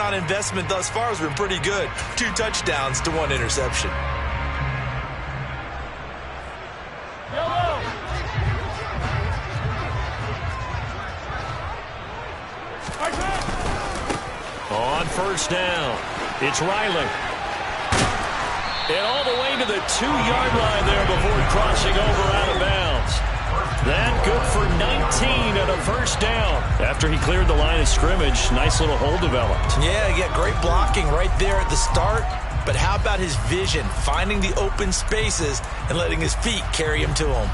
return on investment thus far has been pretty good. 2 touchdowns to 1 interception. On first down, it's Riley. And all the way to the 2-yard line there before crossing over out of bounds. That good for 19 and a first down. After he cleared the line of scrimmage, nice little hole developed. Yeah, great blocking right there at the start. But how about his vision, finding the open spaces and letting his feet carry him to him?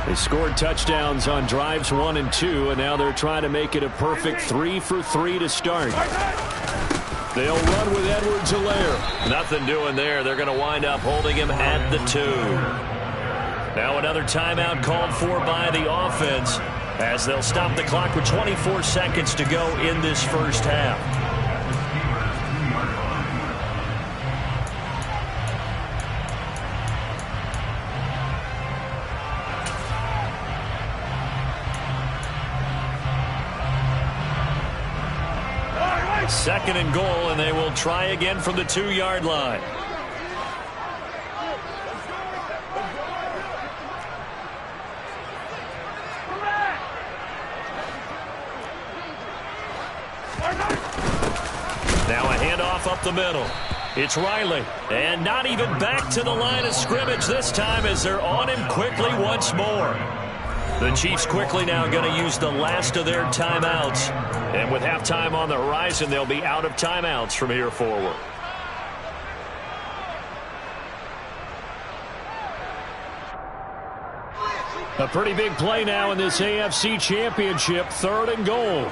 They scored touchdowns on drives 1 and 2, and now they're trying to make it a perfect 3 for 3 to start. They'll run with Edwards-Helaire. Nothing doing there. They're going to wind up holding him at the 2. Now another timeout called for by the offense as they'll stop the clock with 24 seconds to go in this first half. Second and goal, and they will try again from the 2-yard line. Now a handoff up the middle. It's Riley, and not even back to the line of scrimmage this time as they're on him quickly once more. The Chiefs quickly now going to use the last of their timeouts. And with halftime on the horizon, they'll be out of timeouts from here forward. A pretty big play now in this AFC Championship. 3rd and goal.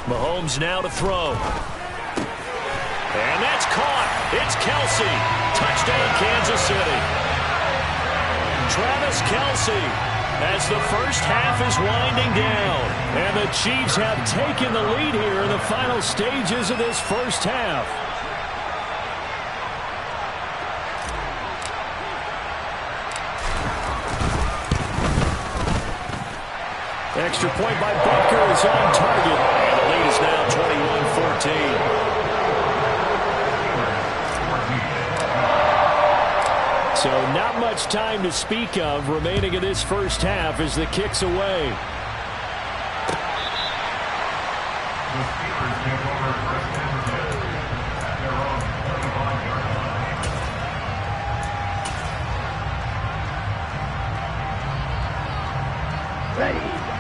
Mahomes now to throw. And that's caught. It's Kelsey. Touchdown, Kansas City. Travis Kelsey as the first half is winding down. And the Chiefs have taken the lead here in the final stages of this first half. Extra point by Butker is on target. And the lead is now 21-14. So not much time to speak of remaining in this first half as the kick's away.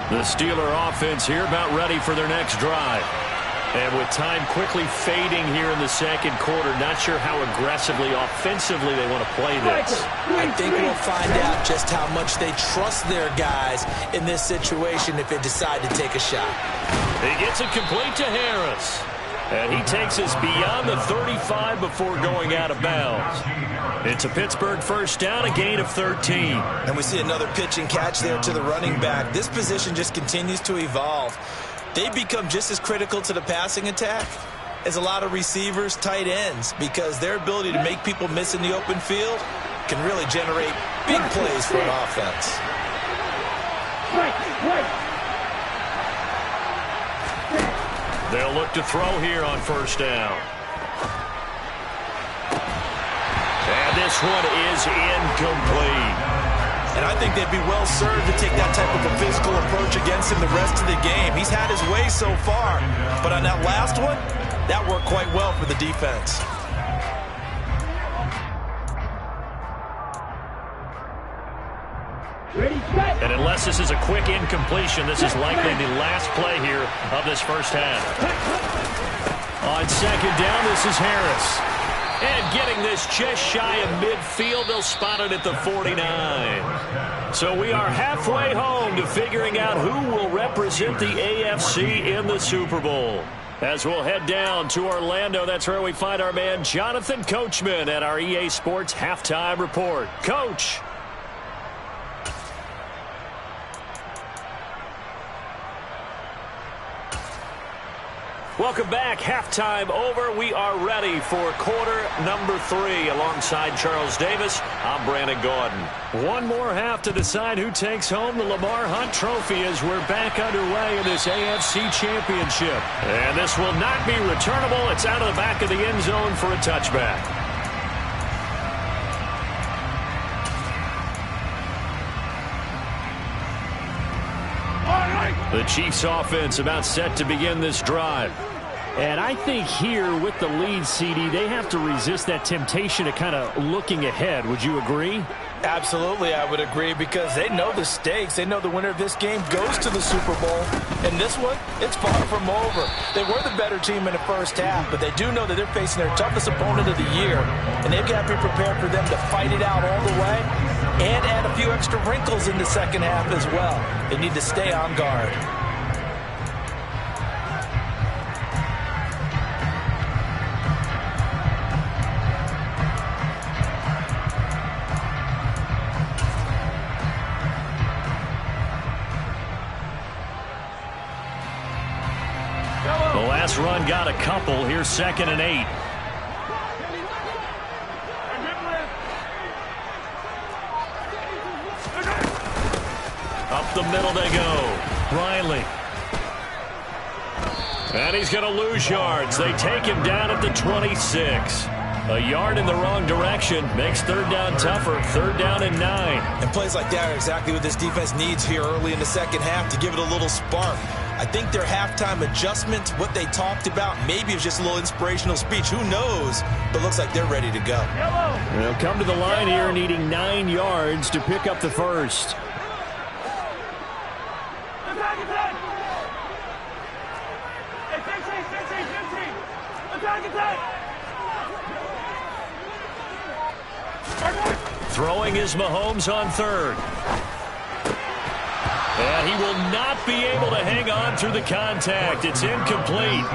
The Steeler offense here about ready for their next drive. And with time quickly fading here in the second quarter, not sure how aggressively, offensively they want to play this. I think we'll find out just how much they trust their guys in this situation if they decide to take a shot. He gets it complete to Harris. And he takes us beyond the 35 before going out of bounds. It's a Pittsburgh first down, a gain of 13. And we see another pitch and catch there to the running back. This position just continues to evolve. They become just as critical to the passing attack as a lot of receivers, tight ends, because their ability to make people miss in the open field can really generate big plays for an offense. They'll look to throw here on first down. And this one is incomplete. And I think they'd be well served to take that type of a physical approach against him the rest of the game. He's had his way so far, but on that last one, that worked quite well for the defense. And unless this is a quick incompletion, this is likely the last play here of this first half. On second down, this is Harris. And getting this just shy of midfield, they'll spot it at the 49. So we are halfway home to figuring out who will represent the AFC in the Super Bowl. As we'll head down to Orlando, that's where we find our man Jonathan Coachman at our EA Sports Halftime Report. Coach. Welcome back. Halftime over. We are ready for quarter number 3. Alongside Charles Davis, I'm Brandon Gaudin. One more half to decide who takes home the Lamar Hunt Trophy as we're back underway in this AFC Championship. And this will not be returnable. It's out of the back of the end zone for a touchback. The Chiefs offense about set to begin this drive. And I think here with the lead, CD, they have to resist that temptation of kind of looking ahead. Would you agree? Absolutely, I would agree, because they know the stakes. They know the winner of this game goes to the Super Bowl. And this one, it's far from over. They were the better team in the first half, but they do know that they're facing their toughest opponent of the year. And they've got to be prepared for them to fight it out all the way and add a few extra wrinkles in the second half as well. They need to stay on guard. The last run got a couple. Here's 2nd and 8. Up the middle they go. Riley. And he's going to lose yards. They take him down at the 26. A yard in the wrong direction makes third down tougher. 3rd down and 9. And plays like that are exactly what this defense needs here early in the second half to give it a little spark. I think their halftime adjustment, what they talked about, maybe it was just a little inspirational speech. Who knows? But looks like they're ready to go. They'll come to the line here needing 9 yards to pick up the first. Throwing is Mahomes on 3rd. And he will not be able to hang on through the contact. It's incomplete.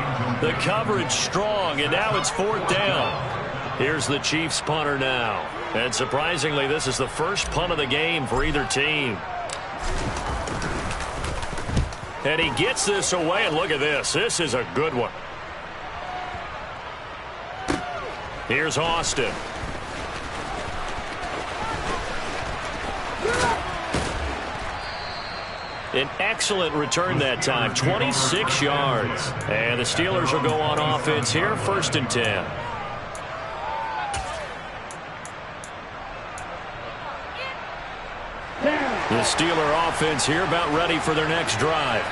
The coverage strong, and now it's 4th down. Here's the Chiefs punter now. And surprisingly, this is the first punt of the game for either team. And he gets this away, and look at this. This is a good one. Here's Austin. An excellent return that time, 26 yards. And the Steelers will go on offense here, 1st and 10. The Steeler offense here about ready for their next drive.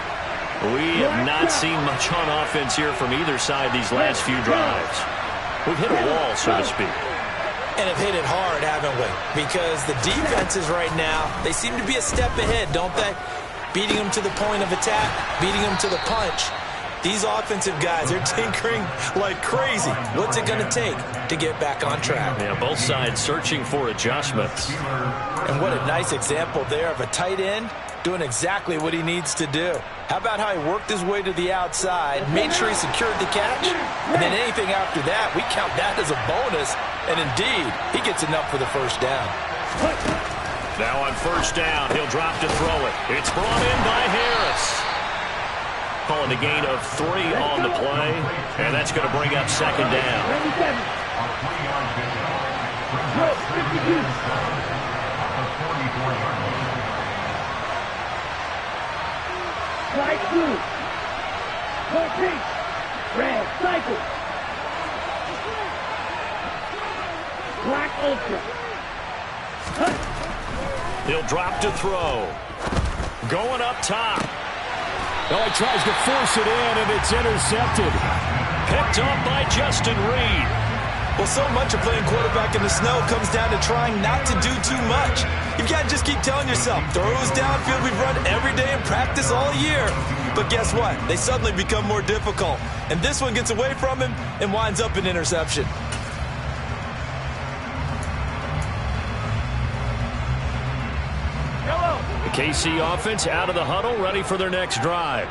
We have not seen much on offense here from either side these last few drives. We've hit a wall, so to speak. And have hit it hard, haven't we? Because the defenses right now, they seem to be a step ahead, don't they? Beating them to the point of attack, beating them to the punch. These offensive guys, they're tinkering like crazy. What's it going to take to get back on track? Yeah, both sides searching for adjustments. And what a nice example there of a tight end doing exactly what he needs to do. How about how he worked his way to the outside, made sure he secured the catch, and then anything after that, we count that as a bonus. And indeed, he gets enough for the first down. Now on 1st down, he'll drop to throw it. It's brought in by Harris. Calling a gain of 3 on the play, and that's going to bring up 2nd down. Right blue. Red pink. Red cycle. Black ultra. He'll drop to throw. Going up top. Oh, he tries to force it in, and it's intercepted. Picked off by Justin Reed. Well, so much of playing quarterback in the snow comes down to trying not to do too much. You've got to just keep telling yourself, throws downfield we've run every day in practice all year. But guess what? They suddenly become more difficult. And this one gets away from him and winds up an interception. KC offense out of the huddle, ready for their next drive.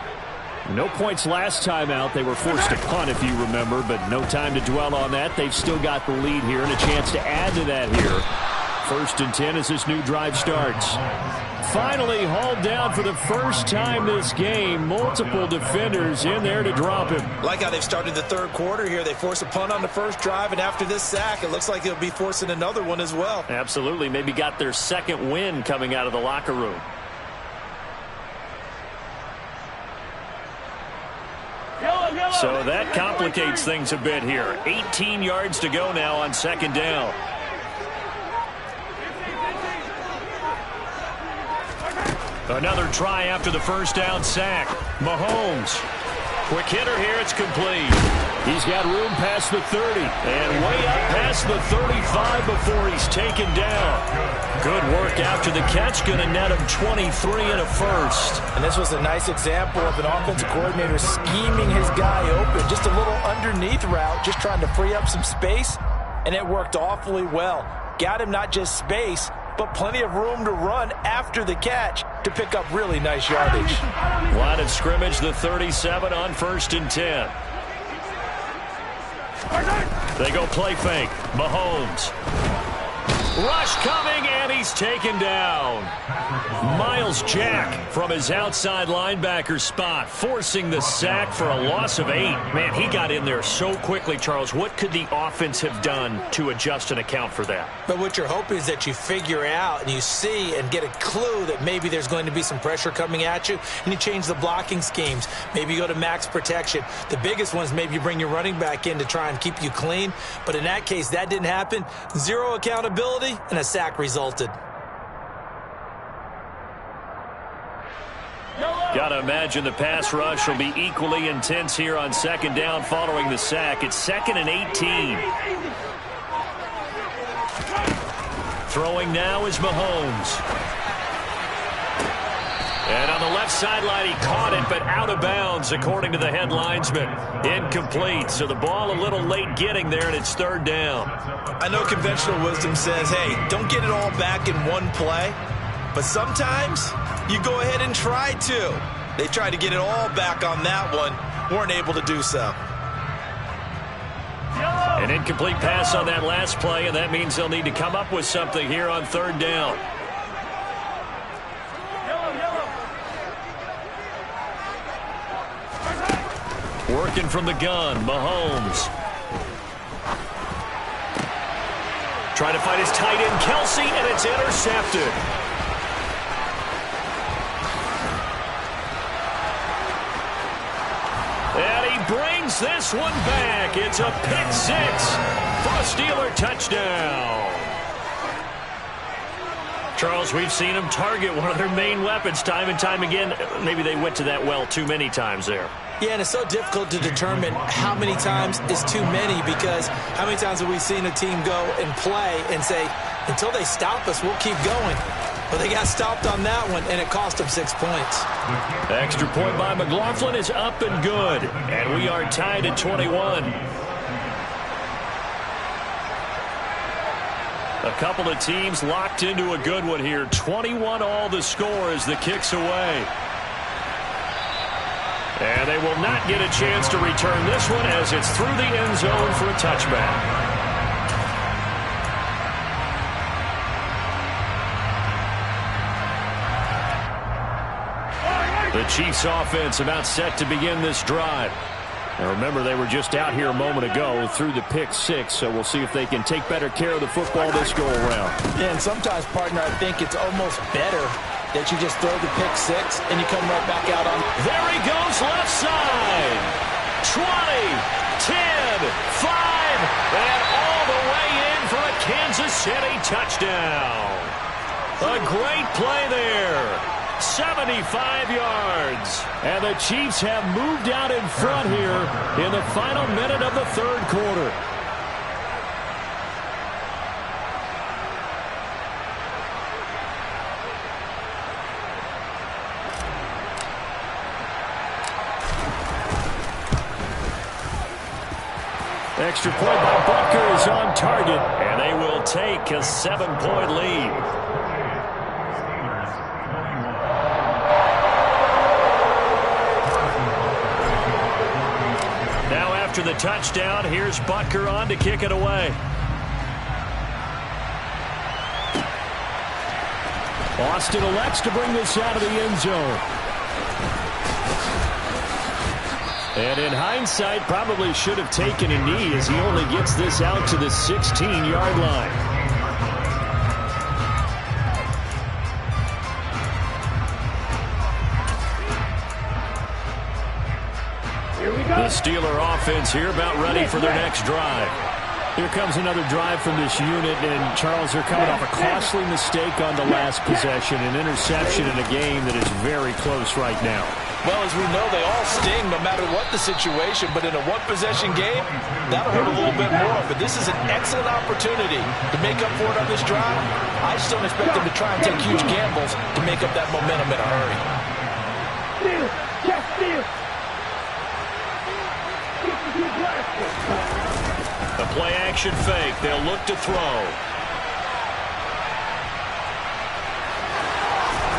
No points last time out. They were forced to punt, if you remember, but no time to dwell on that. They've still got the lead here and a chance to add to that here. 1st and 10 as this new drive starts. Finally hauled down for the first time this game. Multiple defenders in there to drop him. Like how they've started the third quarter here. They force a punt on the first drive, and after this sack, it looks like they'll be forcing another one as well. Absolutely. Maybe got their second win coming out of the locker room. So that complicates things a bit here. 18 yards to go now on 2nd down. Another try after the first down sack. Mahomes. Quick hitter here. It's complete. He's got room past the 30 and way up past the 35 before he's taken down. Good work after the catch. Going to net him 23 and a first. And this was a nice example of an offensive coordinator scheming his guy open. Just a little underneath route, just trying to free up some space, and it worked awfully well. Got him not just space, but plenty of room to run after the catch to pick up really nice yardage. Line of scrimmage, the 37 on 1st and 10. They go play fake. Mahomes. Rush coming, and he's taken down. Miles Jack from his outside linebacker spot, forcing the sack for a loss of 8. Man, he got in there so quickly, Charles. What could the offense have done to adjust and account for that? But what you're hoping is that you figure out and you see and get a clue that maybe there's going to be some pressure coming at you, and you change the blocking schemes. Maybe you go to max protection. The biggest one is maybe you bring your running back in to try and keep you clean. But in that case, that didn't happen. Zero accountability, and a sack resulted. Got to imagine the pass rush will be equally intense here on 2nd down following the sack. It's 2nd and 18. Throwing now is Mahomes. And on the left sideline, he caught it, but out of bounds, according to the head linesman. Incomplete, so the ball a little late getting there, and it's 3rd down. I know conventional wisdom says, hey, don't get it all back in one play. But sometimes you go ahead and try to. They tried to get it all back on that one. Weren't able to do so. An incomplete pass on that last play, and that means they'll need to come up with something here on 3rd down. Working from the gun, Mahomes. Trying to find his tight end, Kelsey, and it's intercepted. And he brings this one back. It's a pick 6 for a Steeler touchdown. Charles, we've seen them target one of their main weapons time and time again. Maybe they went to that well too many times there. Yeah, and it's so difficult to determine how many times is too many, because how many times have we seen a team go and play and say, until they stop us, we'll keep going. But they got stopped on that one, and it cost them 6 points. Extra point by McLaughlin is up and good, and we are tied at 21. A couple of teams locked into a good one here. 21 all the score as the kick's away. And they will not get a chance to return this one as it's through the end zone for a touchback. The Chiefs offense about set to begin this drive. Now remember, they were just out here a moment ago through the pick 6, so we'll see if they can take better care of the football this go around. Yeah, and sometimes, partner, I think it's almost better that you just throw the pick 6 and you come right back out on. There he goes, left side. 20, 10, 5, and all the way in for a Kansas City touchdown. A great play there. 75 yards. And the Chiefs have moved out in front here in the final minute of the 3rd quarter. Extra point by Butker is on target, and they will take a 7-point lead. after the touchdown. Here's Butker on to kick it away. Austin elects to bring this out of the end zone. And in hindsight, probably should have taken a knee as he only gets this out to the 16-yard line. The Steeler offense here about ready for their next drive. Here comes another drive from this unit, and Charles, they're coming off a costly mistake on the last possession, an interception in a game that is very close right now. Well, as we know, they all sting no matter what the situation, but in a one-possession game, that'll hurt a little bit more. But this is an excellent opportunity to make up for it on this drive. I just don't expect them to try and take huge gambles to make up that momentum in a hurry. Steal! Just steal! A play-action fake. They'll look to throw.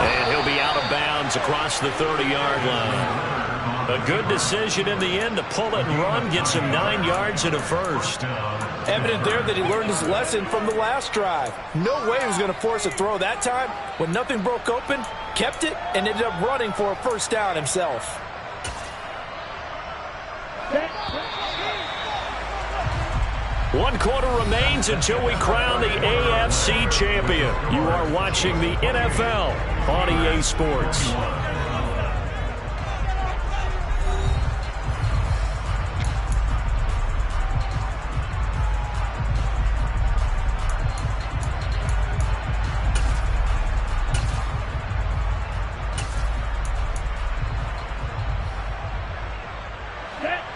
And he'll be out of bounds across the 30-yard line. A good decision in the end to pull it and run, gets him 9 yards and a first. Evident there that he learned his lesson from the last drive. No way he was going to force a throw that time. When nothing broke open, kept it, and ended up running for a first down himself. One quarter remains until we crown the AFC champion. You are watching the NFL on EA Sports.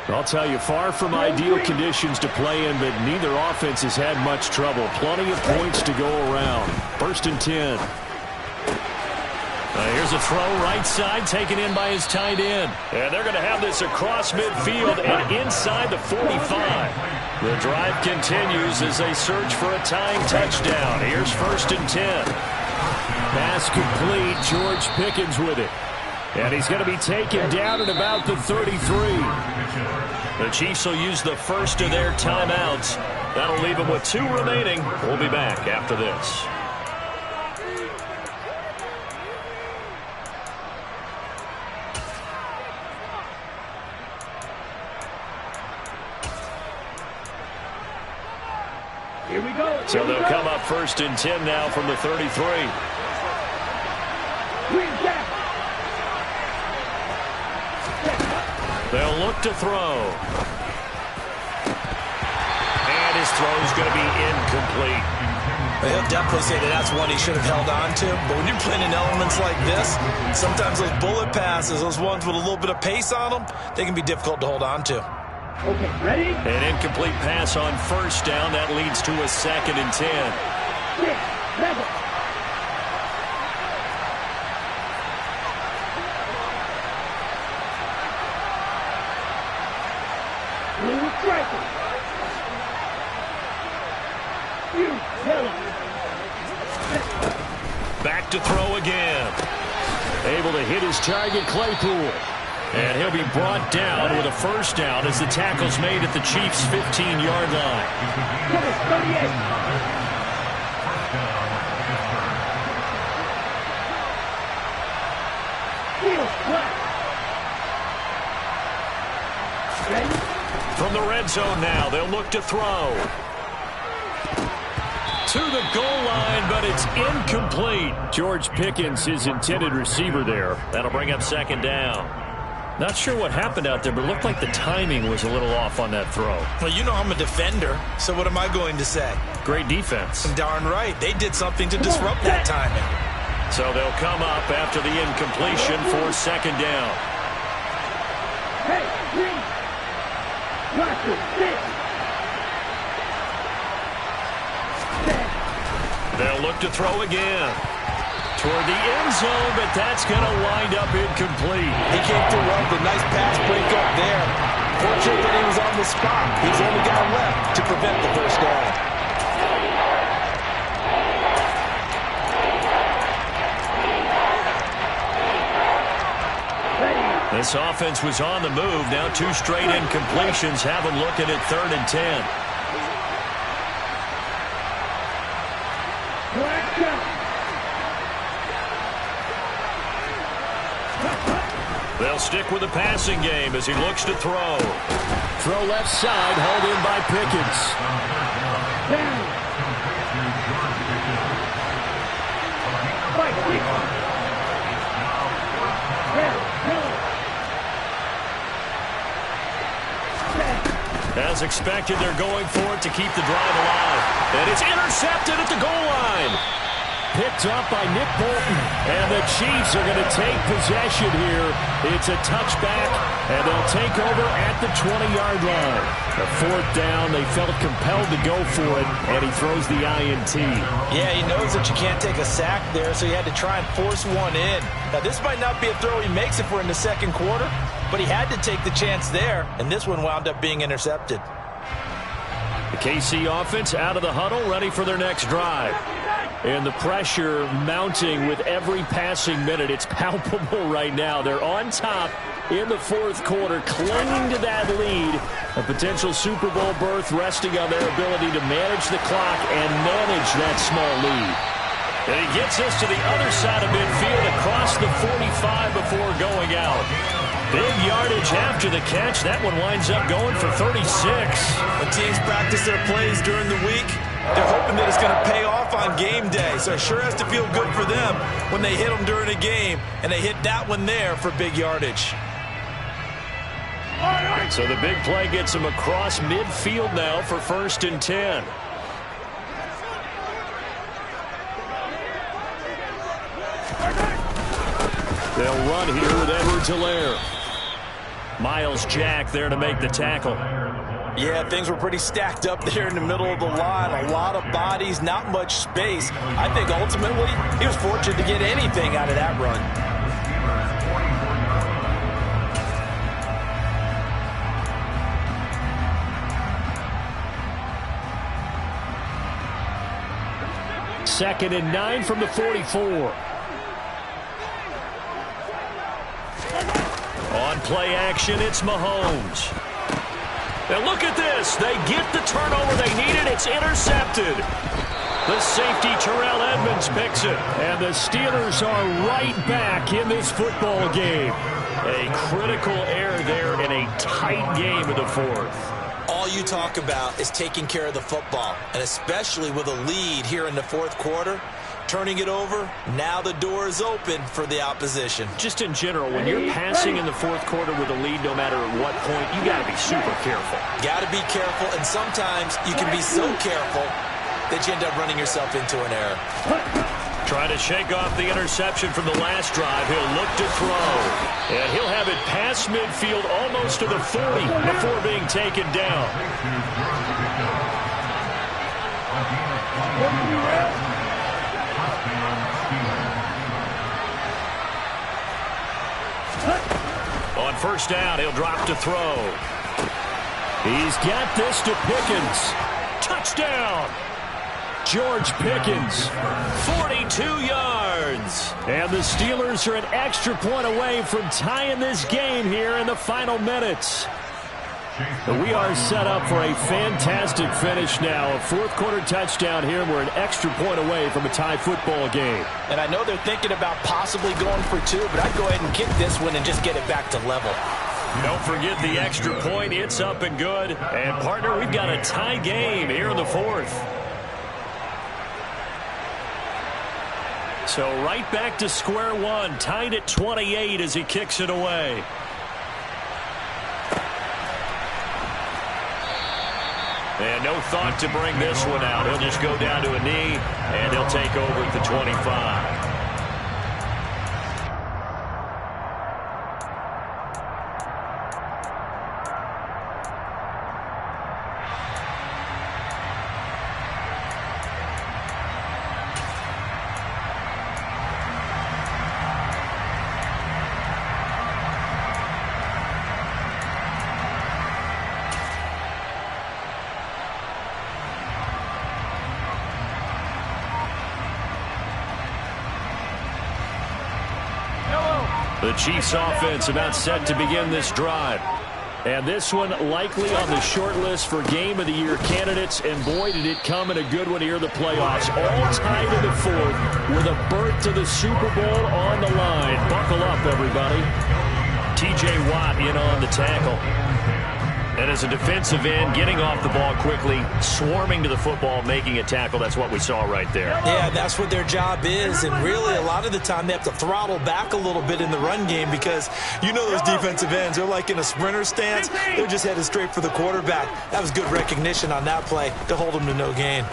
I'll tell you, far from ideal conditions to play in, but neither offense has had much trouble. Plenty of points to go around. 1st and 10. Here's a throw right side, taken in by his tight end. And they're going to have this across midfield and inside the 45. The drive continues as they search for a tying touchdown. Here's 1st and 10. Pass complete. George Pickens with it. And he's going to be taken down at about the 33. The Chiefs will use the first of their timeouts. That'll leave them with 2 remaining. We'll be back after this. Here we go. So they'll come up 1st and 10 now from the 33. They'll look to throw. And his throw's going to be incomplete. He'll definitely say that that's one he should have held on to. But when you're playing in elements like this, sometimes those bullet passes, those ones with a little bit of pace on them, they can be difficult to hold on to. Okay, ready? An incomplete pass on 1st down. That leads to a 2nd and 10. 6, 7. Back to throw again. Able to hit his target, Claypool. And he'll be brought down with a 1st down as the tackle's made at the Chiefs' 15-yard line. From the red zone now, they'll look to throw. To the goal line, but it's incomplete. George Pickens, his intended receiver there. That'll bring up 2nd down. Not sure what happened out there, but it looked like the timing was a little off on that throw. Well, you know I'm a defender, so what am I going to say? Great defense. Darn right. They did something to disrupt that timing. So they'll come up after the incompletion for 2nd down. Hey, 3. Watch it, 6. They'll look to throw again. Toward the end zone, but that's going to wind up incomplete. He came through well with a nice pass breakup there. Fortunate that he was on the spot. He's the only guy left to prevent the 1st down. Ready. This offense was on the move. Now 2 straight incompletions have them looking at 3rd and 10. They'll stick with the passing game as he looks to throw. Throw left side, hauled in by Pickens. As expected, they're going for it to keep the drive alive. And it's intercepted at the goal line. Picked up by Nick Bolton. And the Chiefs are going to take possession here. It's a touchback, and they'll take over at the 20-yard line. A 4th down, they felt compelled to go for it, and he throws the INT. Yeah, he knows that you can't take a sack there, so he had to try and force one in. Now, this might not be a throw he makes if we're in the 2nd quarter, but he had to take the chance there, and this one wound up being intercepted. The KC offense out of the huddle, ready for their next drive. And the pressure mounting with every passing minute. It's palpable right now. They're on top in the 4th quarter, clinging to that lead. A potential Super Bowl berth resting on their ability to manage the clock and manage that small lead. And he gets us to the other side of midfield across the 45 before going out. Big yardage after the catch. That one winds up going for 36. When teams practice their plays during the week, they're hoping that it's going to pay off on game day. So it sure has to feel good for them when they hit them during a game, and they hit that one there for big yardage. So the big play gets them across midfield now for 1st and 10. They'll run here with Edwards-Helaire. Miles Jack there to make the tackle. Yeah, things were pretty stacked up there in the middle of the line. A lot of bodies, not much space. I think ultimately he was fortunate to get anything out of that run. Second and 9 from the 44. On play action, it's Mahomes. And look at this. They get the turnover they needed. It's intercepted. The safety, Terrell Edmonds, picks it. And the Steelers are right back in this football game. A critical error there in a tight game in the 4th. All you talk about is taking care of the football, and especially with a lead here in the 4th quarter. Turning it over, now the door is open for the opposition. Just in general, when you're passing in the 4th quarter with a lead, no matter at what point, you got to be super careful. Got to be careful, and sometimes you can be so careful that you end up running yourself into an error. Trying to shake off the interception from the last drive. He'll look to throw. And he'll have it past midfield almost to the 40 before being taken down. On 1st down, he'll drop to throw. He's got this to Pickens. Touchdown! George Pickens, 42 yards. And the Steelers are an extra point away from tying this game here in the final minutes. We are set up for a fantastic finish now. A 4th quarter touchdown here. We're an extra point away from a tie football game. And I know they're thinking about possibly going for 2, but I'd go ahead and kick this one and just get it back to level. Don't forget the extra point. It's up and good. And, partner, we've got a tie game here in the 4th. So right back to square one. Tied at 28 as he kicks it away. And no thought to bring this one out. He'll just go down to a knee, and he'll take over at the 25. The Chiefs offense about set to begin this drive. And this one likely on the short list for Game of the Year candidates. And boy, did it come in a good one here in the playoffs. All tied in the fourth with a berth to the Super Bowl on the line. Buckle up, everybody. T.J. Watt in on the tackle. And as a defensive end, getting off the ball quickly, swarming to the football, making a tackle. That's what we saw right there. Yeah, that's what their job is. And really, a lot of the time, they have to throttle back a little bit in the run game because you know those defensive ends, they're like in a sprinter stance. They're just headed straight for the quarterback. That was good recognition on that play to hold them to no gain.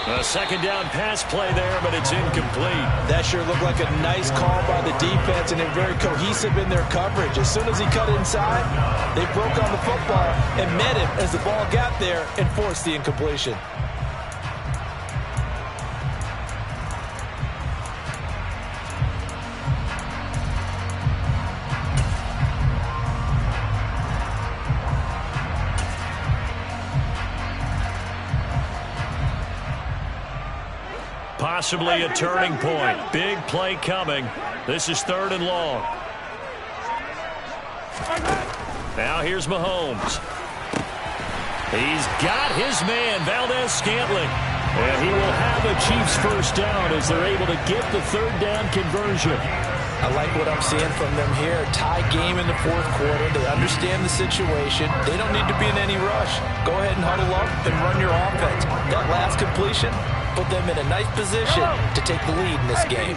A second down pass play there, but it's incomplete. That sure looked like a nice call by the defense, and they're very cohesive in their coverage. As soon as he cut inside, they broke on the football and met him as the ball got there and forced the incompletion. Possibly a turning point. Big play coming. This is 3rd and long. Now here's Mahomes. He's got his man, Valdez-Scantling. And he will have a Chiefs first down as they're able to get the 3rd down conversion. I like what I'm seeing from them here. Tie game in the 4th quarter. They understand the situation. They don't need to be in any rush. Go ahead and huddle up and run your offense. That last completion put them in a nice position to take the lead in this game.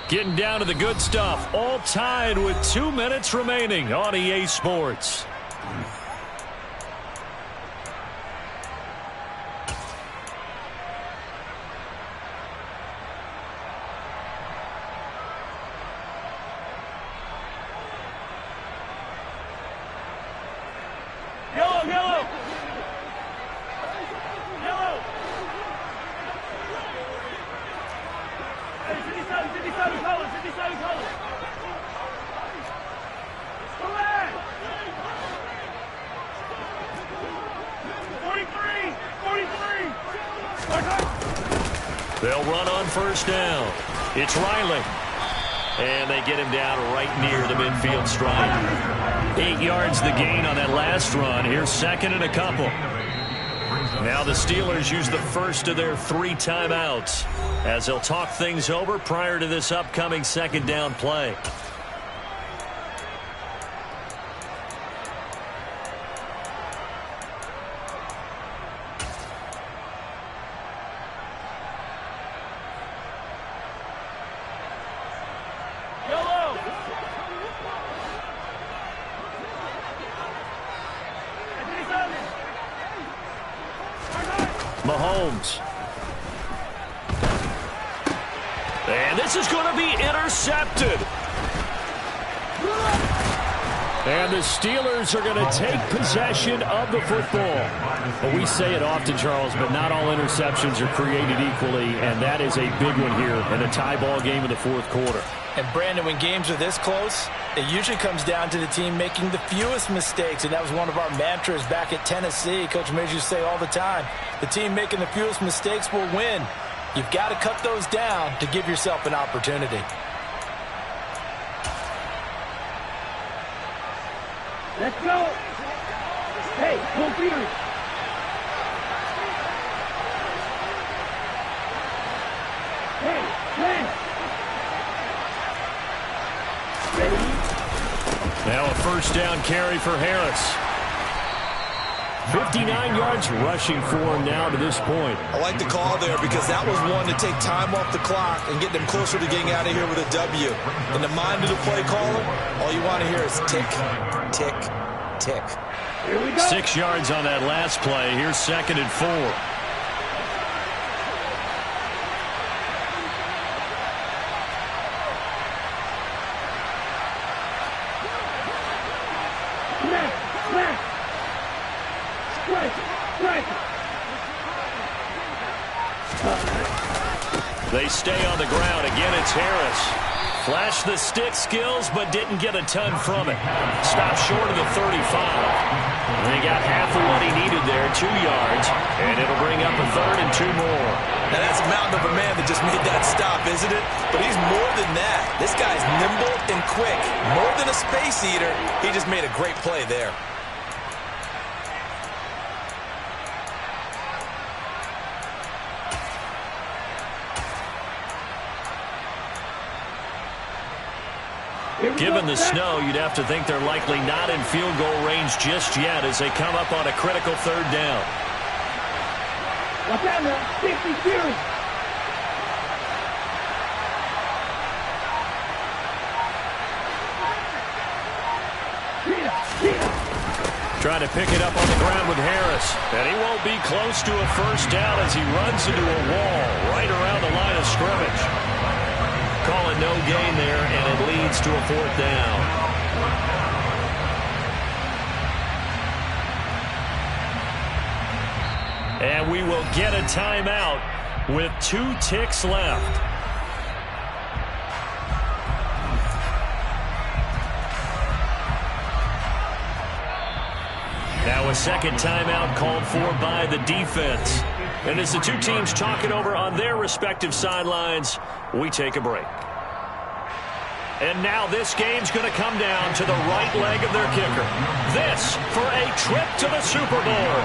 Getting down to the good stuff. All tied with 2 minutes remaining on EA Sports. They'll run on first down. It's Riley. And they get him down right near the midfield stripe. 8 yards the gain on that last run. Here's 2nd and a couple. Now the Steelers use the first of their 3 timeouts as they'll talk things over prior to this upcoming 2nd down play. Mahomes. And this is going to be intercepted. And the Steelers are going to take possession of the football. Well, we say it often, Charles, but not all interceptions are created equally, and that is a big one here in a tie ball game in the 4th quarter. And, Brandon, when games are this close, it usually comes down to the team making the fewest mistakes, and that was one of our mantras back at Tennessee. Coach Mears used to say all the time, the team making the fewest mistakes will win. You've got to cut those down to give yourself an opportunity. Let's go. Hey, full field. Hey, man. Now a first down carry for Harris. 59 yards rushing for him now to this point. I like the call there because that was one to take time off the clock and get them closer to getting out of here with a W. In the mind of the play caller, all you want to hear is tick, tick, tick. Here we go. 6 yards on that last play. Here's 2nd and 4. They stay on the ground. Again, it's Harris. Flashed the stick skills, but didn't get a ton from it. Stopped short of the 35. And he got half of what he needed there, 2 yards. And it'll bring up a 3rd and 2 more. Now that's a mountain of a man that just made that stop, isn't it? But he's more than that. This guy's nimble and quick. More than a space eater. He just made a great play there. Given the snow, you'd have to think they're likely not in field goal range just yet as they come up on a critical 3rd down. Watch out now, 50-2. Trying to pick it up on the ground with Harris. And he won't be close to a 1st down as he runs into a wall right around the line of scrimmage. Call it no gain there, and it leads to a 4th down. And we will get a timeout with 2 ticks left. Now a 2nd timeout called for by the defense. And as the 2 teams talk it over on their respective sidelines, we take a break. And now this game's going to come down to the right leg of their kicker. This for a trip to the Super Bowl.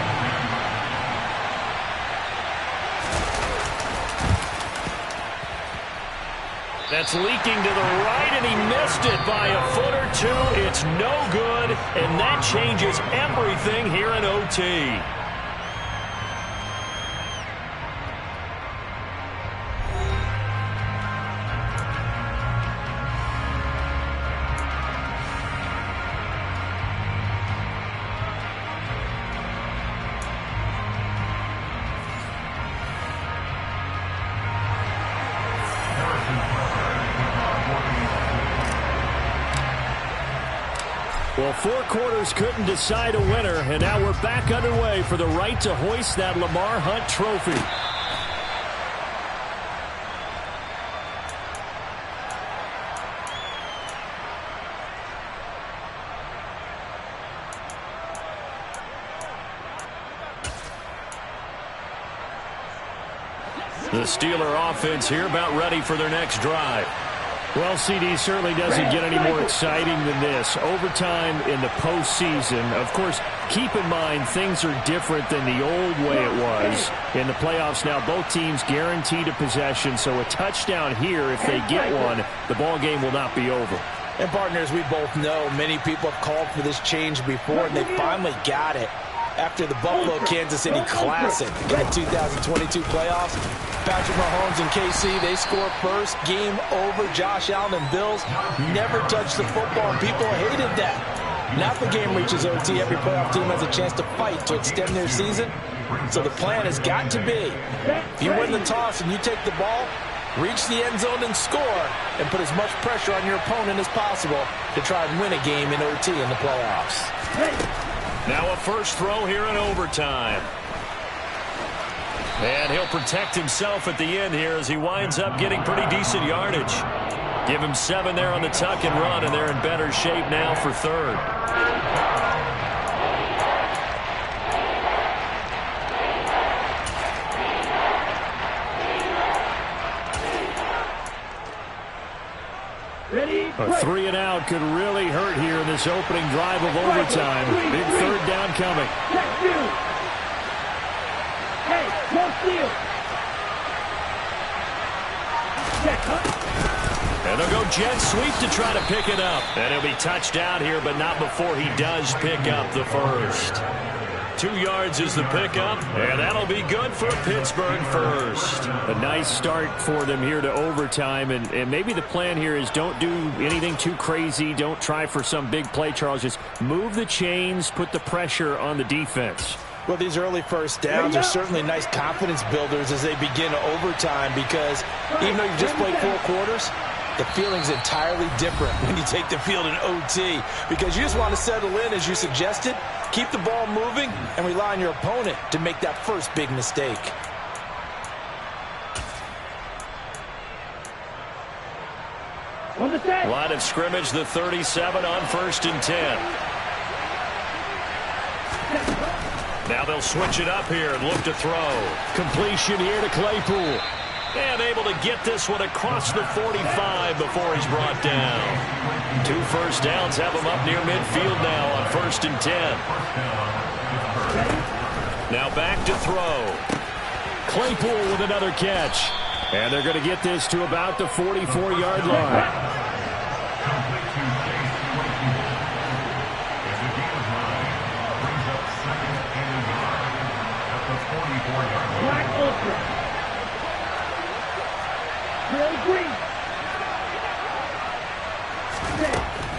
That's leaking to the right, and he missed it by a foot or 2. It's no good, and that changes everything here in OT. Well, 4 quarters couldn't decide a winner, and now we're back underway for the right to hoist that Lamar Hunt trophy. The Steeler offense here about ready for their next drive. Well, CD certainly doesn't get any more exciting than this. Overtime in the postseason. Of course, keep in mind things are different than the old way it was. In the playoffs now, both teams guaranteed a possession, so a touchdown here, if they get one, the ball game will not be over. And partners, we both know many people have called for this change before, and they finally got it. After the Buffalo-Kansas City Classic in the 2022 playoffs, Patrick Mahomes and KC, they score first. Game over. Josh Allen and Bills never touched the football, and people hated that. Now the game reaches OT. Every playoff team has a chance to fight to extend their season. So the plan has got to be, if you win the toss and you take the ball, reach the end zone and score, and put as much pressure on your opponent as possible to try and win a game in OT in the playoffs. Now a first throw here in overtime. And he'll protect himself at the end here as he winds up getting pretty decent yardage. Give him 7 there on the tuck and run, and they're in better shape now for 3rd. A 3 and out could really hurt here in this opening drive of overtime. Big 3rd down coming. Hey, no steal. And they'll go jet sweep to try to pick it up. And he'll be touched out here, but not before he does pick up the first. 2 yards is the pickup, and that'll be good for a Pittsburgh first. A nice start for them here to overtime, and maybe the plan here is don't do anything too crazy. Don't try for some big play, Charles. Just move the chains, put the pressure on the defense. Well, these early first downs are certainly nice confidence builders as they begin overtime, because even though you've just played 4 quarters, the feeling's entirely different when you take the field in OT, because you just want to settle in, as you suggested, keep the ball moving, and rely on your opponent to make that first big mistake. On the 10. Line of scrimmage, the 37 on 1st and 10. Now they'll switch it up here and look to throw. Completion here to Claypool. And able to get this one across the 45 before he's brought down. 2 first downs have him up near midfield now on 1st and 10. Now back to throw. Claypool with another catch. And they're going to get this to about the 44-yard line.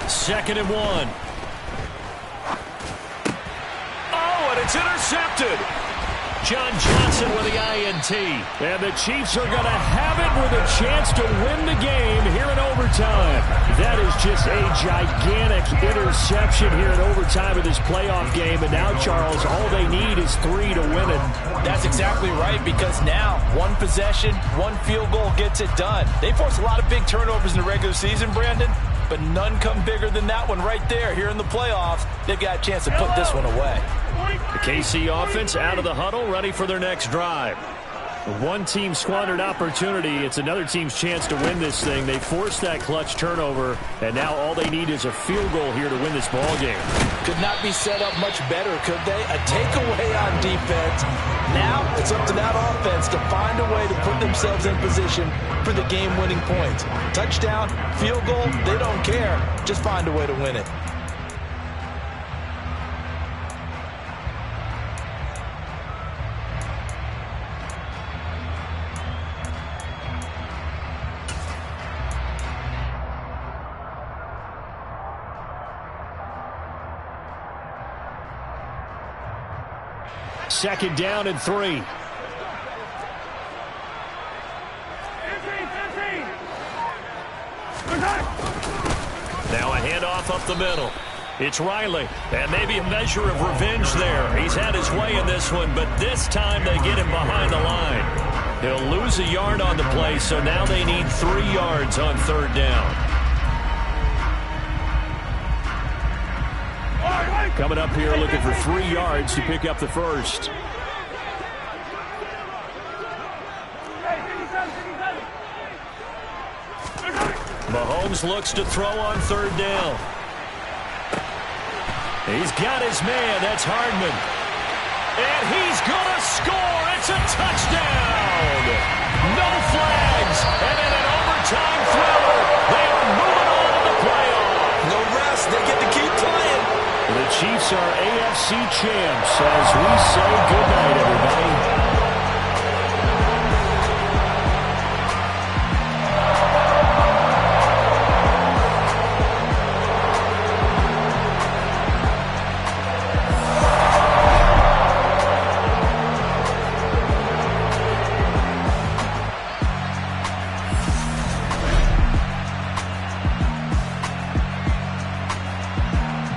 Second and 1. Oh, and it's intercepted. John Johnson with the INT. And the Chiefs are going to have it with a chance to win the game here in overtime. That is just a gigantic interception here in overtime of this playoff game. And now, Charles, all they need is 3 to win it. That's exactly right, because now one possession, one field goal gets it done. They force a lot of big turnovers in the regular season, Brandon, but none come bigger than that one right there. Here in the playoffs, they've got a chance to put this one away. The KC offense out of the huddle, ready for their next drive. One team squandered opportunity. It's another team's chance to win this thing. They forced that clutch turnover, and now all they need is a field goal here to win this ball game. Could not be set up much better, could they? A takeaway on defense. Now it's up to that offense to find a way to put themselves in position for the game-winning points. Touchdown, field goal, they don't care. Just find a way to win it. Second down and 3. Now a handoff up the middle. It's Riley, and maybe a measure of revenge there. He's had his way in this one, but this time they get him behind the line. He'll lose a yard on the play, so now they need 3 yards on 3rd down. Coming up here looking for 3 yards to pick up the first. Mahomes looks to throw on 3rd down. He's got his man. That's Hardman. And he's going to score. It's a touchdown. No flags. And in an overtime thriller, they are moving on to the playoff. No rest. They get to keep playing. The Chiefs are AFC champs as we say goodnight, everybody.